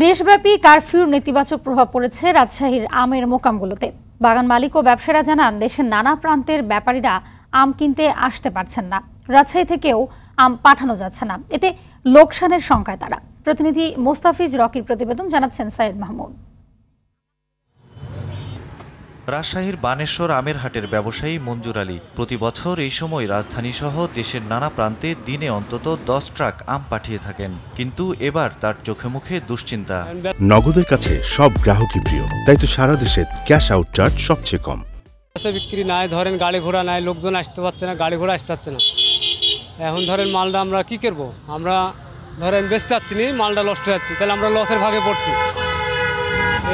দেশব্যাপী কারফিউর নেতিবাচক প্রভাব পড়েছে রাজশাহীর আমের মোকামগুলোতে। বাগান মালিক ও ব্যবসায়ীরা জানান, দেশের নানা প্রান্তের ব্যাপারীরা আম কিনতে আসতে পারছেন না। রাজশাহী থেকেও আম পাঠানো যাচ্ছে না। এতে লোকসানের শঙ্কায় তারা। প্রতিনিধি মোস্তাফিজ রকির প্রতিবেদন, জানাচ্ছেন সাইয়েদ মাহমুদ। রাজশাহীর বানেশ্বর আমের হাটের ব্যবসায়ী মঞ্জুর আলী প্রতি বছর এই সময় রাজধানী সহ দেশের নানা প্রান্তে দিনে অন্তত 10 ট্রাক আম পাঠিয়ে থাকেন, কিন্তু এবার তার চোখে মুখে দুশ্চিন্তা। নগদের কাছে সব গ্রাহকই প্রিয়, তাই তো সারা দেশে ক্যাশ আউট চার্জ সবচেয়ে কম। বিক্রি নাই, ধরেন গাড়ি ঘোড়া নাই, লোকজন আসতে পারছে না, গাড়ি ঘোড়া আসতে পারছে না। এখন ধরেন মালটা আমরা কি করবো, আমরা ধরেন বেচতে পারছি না, মালটা নষ্ট হয়ে যাচ্ছে, তাহলে আমরা লসের ভাগে পড়ছি।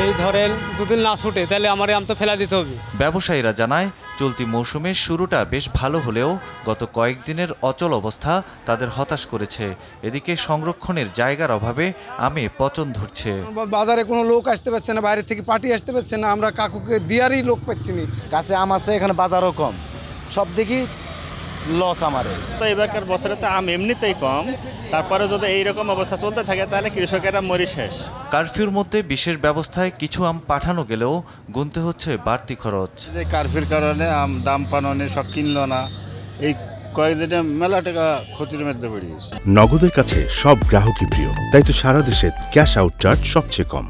এই ধরেন যদি না ছুটে তাহলে আমার আম তো ফেলা দিতে হবে। ব্যবসায়ীরা জানায়, চলতি মৌসুমের শুরুটা বেশ ভালো হলেও গত কয়েকদিনের অচল অবস্থা তাদের হতাশ করেছে। এদিকে সংরক্ষণের জায়গার অভাবে আমে পচন ধরছে। বাজারে কোনো লোক আসতে পারছে না, বাইরে থেকে পার্টি আসতে পারছে না, আমরা কাকুকে দিয়ারই লোক পাচ্ছি না। কাছে আম আছে, এখানে বাজারও কম, সব দেখি লস আমারে। তো এবারকার বছরে তো আম এমনিতেই কম, তারপরে যদি এইরকম অবস্থা চলতে থাকে তাহলে কৃষকেরা মরি শেষ। কারফিউর মধ্যে বিশেষ ব্যবস্থায় কিছু আম পাঠানো গেলেও গুনতে হচ্ছে বাড়তি খরচ। যে কারফিউর কারণে আম দাম পাননে সব কিনলো না, এই কয়েকদিনে মেলা টাকা ক্ষতির মধ্যে পড়িয়েছে। নগদের কাছে সব গ্রাহকই প্রিয়, তাই তো সারা দেশে ক্যাশ আউট চার্জ সবচেয়ে কম।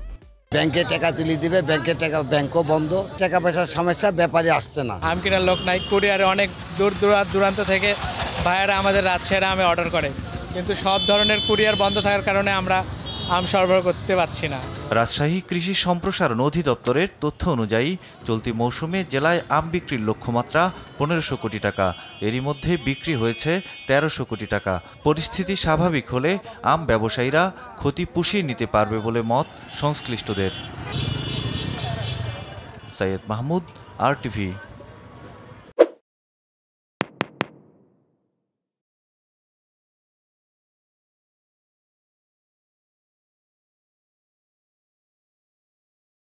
ব্যাংকে টাকা তুলে দিবে, ব্যাংকের টাকা ব্যাংকও বন্ধ, টাকা পয়সার সমস্যা, ব্যাপারে আসছে না। আম কেনার লোক নাই, কুরিয়ারে অনেক দূরান্ত থেকে ভাইয়েরা আমাদের রাজশাহীরা আমে অর্ডার করে, কিন্তু সব ধরনের কুরিয়ার বন্ধ থাকার কারণে আমরা আম সরবরাহ করতে পারছি না। রাজশাহী কৃষি সম্প্রসারণ অধিদপ্তরের তথ্য অনুযায়ী চলতি মৌসুমে জেলায় আম বিক্রির লক্ষ্যমাত্রা 1500 কোটি টাকা। এরই মধ্যে বিক্রি হয়েছে 1300 কোটি টাকা। পরিস্থিতি স্বাভাবিক হলে আম ব্যবসায়ীরা ক্ষতি পুষিয়ে নিতে পারবে বলে মত সংশ্লিষ্টদের। সাইয়েদ মাহমুদ, RTV।